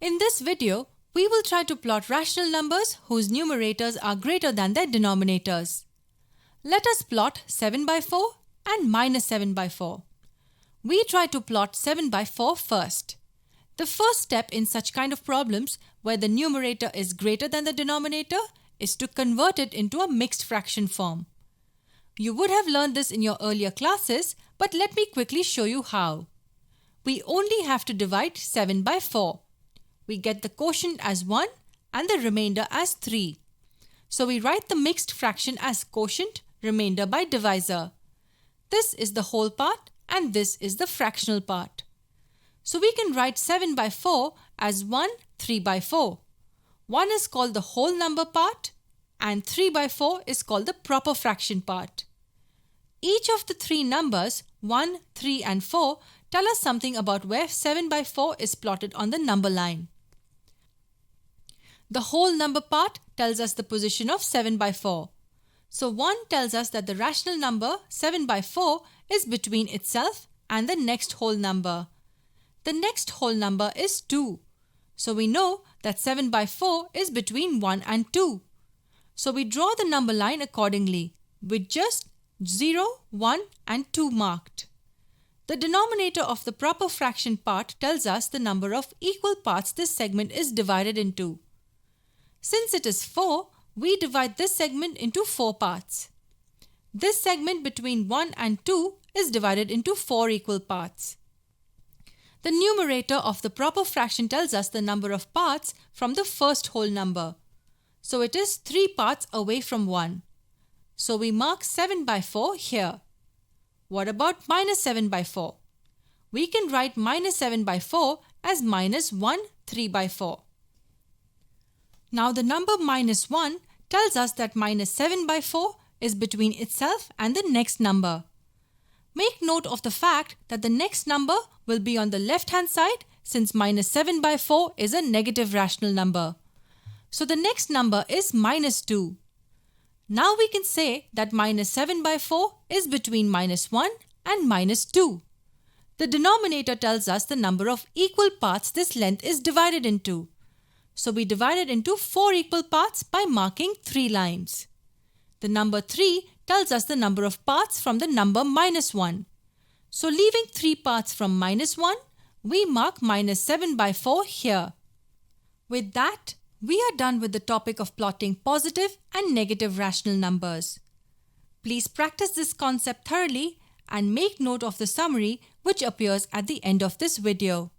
In this video, we will try to plot rational numbers whose numerators are greater than their denominators. Let us plot 7 by 4 and minus 7 by 4. We try to plot 7 by 4 first. The first step in such kind of problems where the numerator is greater than the denominator is to convert it into a mixed fraction form. You would have learned this in your earlier classes, but let me quickly show you how. We only have to divide 7 by 4. We get the quotient as 1 and the remainder as 3. So we write the mixed fraction as quotient remainder by divisor. This is the whole part and this is the fractional part. So we can write 7 by 4 as 1 3 by 4. 1 is called the whole number part and 3 by 4 is called the proper fraction part. Each of the three numbers 1, 3 and 4 tell us something about where 7 by 4 is plotted on the number line. The whole number part tells us the position of 7 by 4. So 1 tells us that the rational number 7 by 4 is between itself and the next whole number. The next whole number is 2. So we know that 7 by 4 is between 1 and 2. So we draw the number line accordingly with just 0, 1 and 2 marked. The denominator of the proper fraction part tells us the number of equal parts this segment is divided into. Since it is 4, we divide this segment into 4 parts. This segment between 1 and 2 is divided into 4 equal parts. The numerator of the proper fraction tells us the number of parts from the first whole number. So it is 3 parts away from 1. So we mark 7 by 4 here. What about minus 7 by 4? We can write minus 7 by 4 as minus 1 3 by 4. Now the number minus 1 tells us that minus 7 by 4 is between itself and the next number. Make note of the fact that the next number will be on the left hand side since minus 7 by 4 is a negative rational number. So the next number is minus 2. Now we can say that minus 7 by 4 is between minus 1 and minus 2. The denominator tells us the number of equal parts this length is divided into. So we divide it into 4 equal parts by marking 3 lines. The number 3 tells us the number of parts from the number minus 1. So leaving 3 parts from minus 1, we mark minus 7 by 4 here. With that, we are done with the topic of plotting positive and negative rational numbers. Please practice this concept thoroughly and make note of the summary which appears at the end of this video.